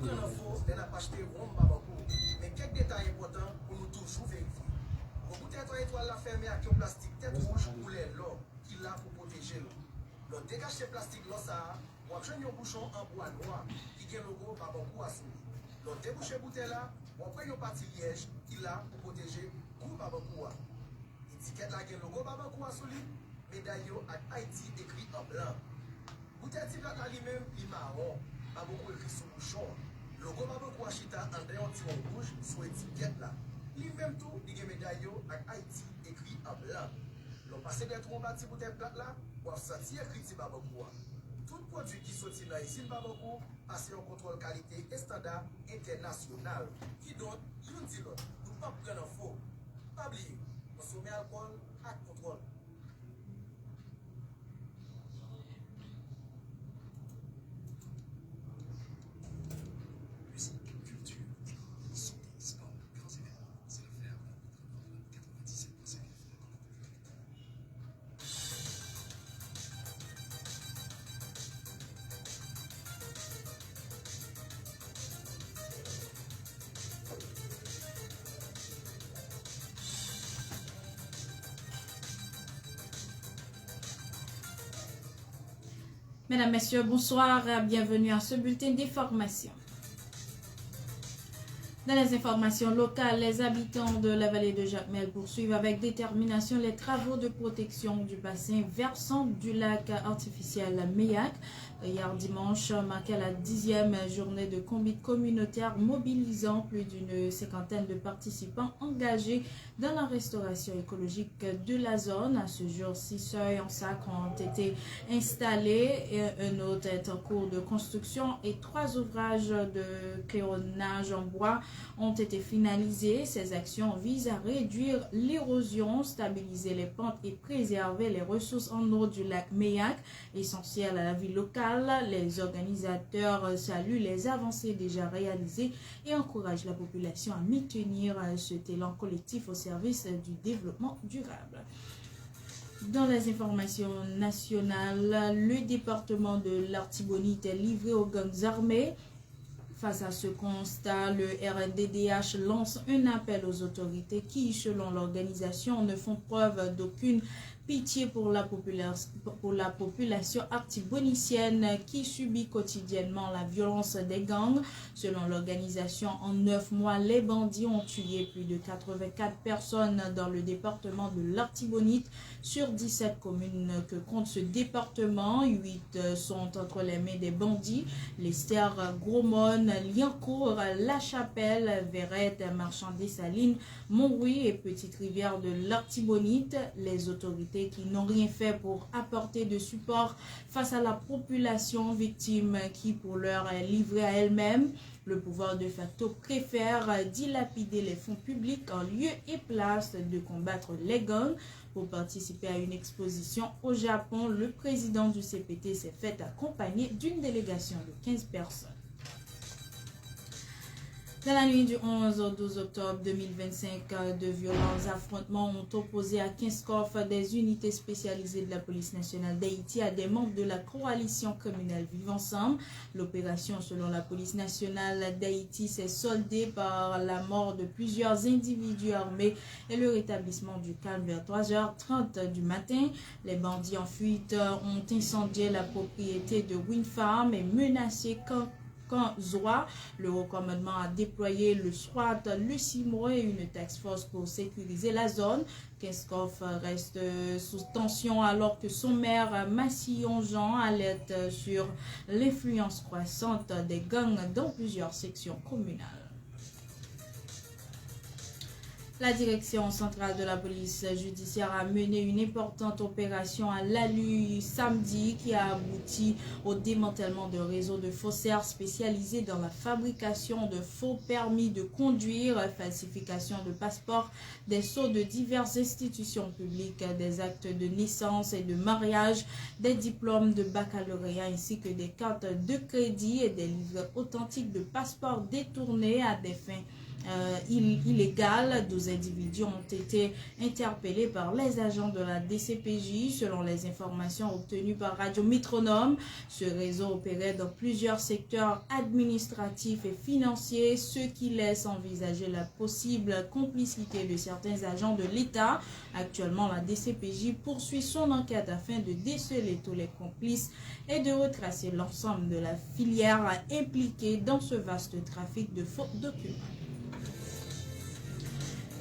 prendre info, on a acheté rond babako. Mais quelques détails importants pour nous toujours vérifier. Pour bouteille étoile la fermée avec un plastique tête rouge pour les l'eau qui l'a pour protéger l'eau. Le dégage ce plastique là ça, on a un bouchon en bois noir qui a le logo babako à soumis. Le débouché bouteille là, on prend une partie liège qui l'a pour protéger goût babako. Étiquette là qui a le logo babako à soumis, médaille à Haïti écrit en blanc. Bouteille type là lui-même, il marron. Babako écrit sur le bouchon. Le logo Babako Achita en dehors du rouge sur l'étiquette là. Lui-même tout, il y a médaille avec Haïti écrit en blanc. Le passé des trois bâtis bouteille plate là, on sortir écrit sur Babako. Tout produit qui sortit dans ici Babako passe en contrôle qualité et standard international. Qui donne, il dit l'autre. Nous ne pas prendre en faux. Pas oublier, consommer alcool à contrôle. Mesdames, Messieurs, bonsoir, bienvenue à ce bulletin d'information. Dans les informations locales, les habitants de la vallée de Jacmel poursuivent avec détermination les travaux de protection du bassin versant du lac artificiel Meyak. Hier dimanche marquait la 10e journée de combat communautaire mobilisant plus d'une cinquantaine de participants engagés dans la restauration écologique de la zone. À ce jour, 6 seuils en sac ont été installés, et un autre est en cours de construction et 3 ouvrages de claironnage en bois ont été finalisés. Ces actions visent à réduire l'érosion, stabiliser les pentes et préserver les ressources en eau du lac Meyak, essentielles à la vie locale. Les organisateurs saluent les avancées déjà réalisées et encouragent la population à maintenir cet élan collectif au service du développement durable. Dans les informations nationales, le département de l'Artibonite est livré aux gangs armés. Face à ce constat, le RNDDH lance un appel aux autorités qui, selon l'organisation, ne font preuve d'aucune pitié pour la population artibonitienne qui subit quotidiennement la violence des gangs. Selon l'organisation, en 9 mois, les bandits ont tué plus de 84 personnes dans le département de l'Artibonite. Sur 17 communes que compte ce département, 8 sont entre les mains des bandits. Lester, Grosmont, Liancourt, La Chapelle, Verrette, Marchand-des-Salines, Montrouy et Petite-Rivière de l'Artibonite. Les autorités qui n'ont rien fait pour apporter de support face à la population victime qui pour l'heure est livrée à elle-même. Le pouvoir de facto préfère dilapider les fonds publics en lieu et place de combattre les gangs. Pour participer à une exposition au Japon, le président du CPT s'est fait accompagner d'une délégation de 15 personnes. Dans la nuit du 11 au 12 octobre 2025, de violents affrontements ont opposé à Kinskov des unités spécialisées de la police nationale d'Haïti à des membres de la coalition communale Vivre Ensemble. L'opération, selon la police nationale d'Haïti, s'est soldée par la mort de plusieurs individus armés et le rétablissement du calme vers 3h30 du matin. Les bandits en fuite ont incendié la propriété de Winfarm et menacé Zoa. Le recommandement a déployé le SWAT, le CIMO et une task force pour sécuriser la zone. Kinskov reste sous tension alors que son maire Massillon-Jean alerte sur l'influence croissante des gangs dans plusieurs sections communales. La direction centrale de la police judiciaire a mené une importante opération à Lalu samedi qui a abouti au démantèlement de réseaux de faussaires spécialisés dans la fabrication de faux permis de conduire, falsification de passeports, des sceaux de diverses institutions publiques, des actes de naissance et de mariage, des diplômes de baccalauréat ainsi que des cartes de crédit et des livres authentiques de passeports détournés à des fins illégale. 12 individus ont été interpellés par les agents de la DCPJ. Selon les informations obtenues par Radio Métronome, ce réseau opérait dans plusieurs secteurs administratifs et financiers, ce qui laisse envisager la possible complicité de certains agents de l'État. Actuellement, la DCPJ poursuit son enquête afin de déceler tous les complices et de retracer l'ensemble de la filière impliquée dans ce vaste trafic de faux documents.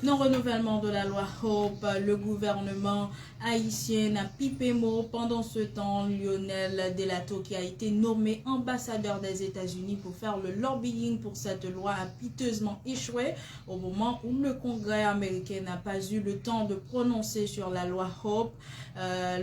Non-renouvellement de la loi Hope, le gouvernement haïtien a pipé mot. Pendant ce temps, Lionel Delato, qui a été nommé ambassadeur des États-Unis pour faire le lobbying pour cette loi, a piteusement échoué au moment où le Congrès américain n'a pas eu le temps de prononcer sur la loi Hope.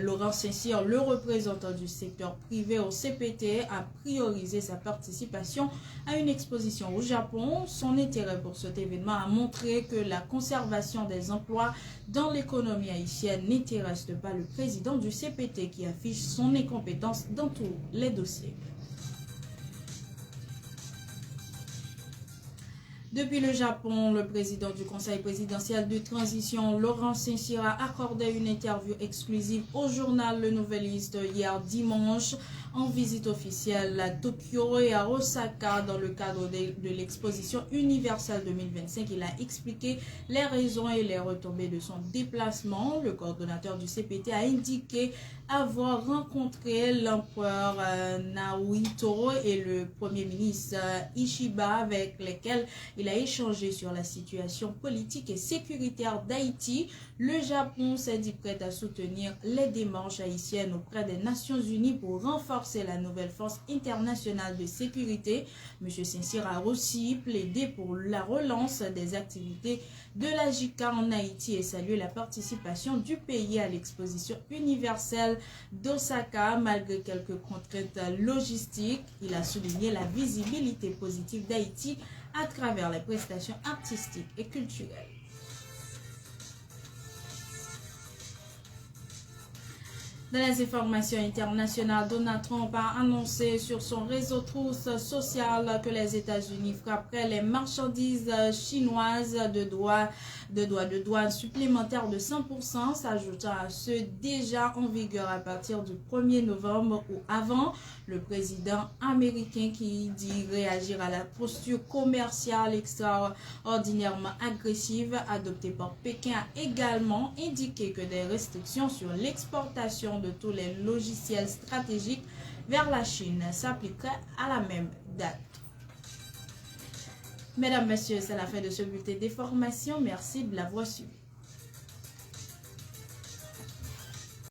Laurent Saint-Cyr, le représentant du secteur privé au CPT, a priorisé sa participation à une exposition au Japon. Son intérêt pour cet événement a montré que la conservation des emplois dans l'économie haïtienne n'intéresse pas le président du CPT, qui affiche son incompétence dans tous les dossiers. Depuis le Japon, le président du Conseil présidentiel de transition, Laurent Saint-Cyr, a accordé une interview exclusive au journal Le Nouvelliste hier dimanche, en visite officielle à Tokyo et à Osaka dans le cadre de l'exposition universelle 2025. Il a expliqué les raisons et les retombées de son déplacement. Le coordonnateur du CPT a indiqué avoir rencontré l'empereur Naruhito et le premier ministre Ishiba, avec lesquels il a échangé sur la situation politique et sécuritaire d'Haïti. Le Japon s'est dit prêt à soutenir les démarches haïtiennes auprès des Nations Unies pour renforcer la nouvelle force internationale de sécurité. M. Saint-Cyr a aussi plaidé pour la relance des activités de la JICA en Haïti et salué la participation du pays à l'exposition universelle d'Osaka malgré quelques contraintes logistiques. Il a souligné la visibilité positive d'Haïti à travers les prestations artistiques et culturelles. Dans les informations internationales, Donald Trump a annoncé sur son réseau Truth Social que les États-Unis frapperaient les marchandises chinoises de douane supplémentaires de 100%, s'ajoutant à ceux déjà en vigueur à partir du 1er novembre ou avant. Le président américain, qui dit réagir à la posture commerciale extraordinairement agressive adoptée par Pékin, a également indiqué que des restrictions sur l'exportation de tous les logiciels stratégiques vers la Chine s'appliqueraient à la même date. Mesdames, Messieurs, c'est la fin de ce bulletin d'information. Merci de l'avoir suivi.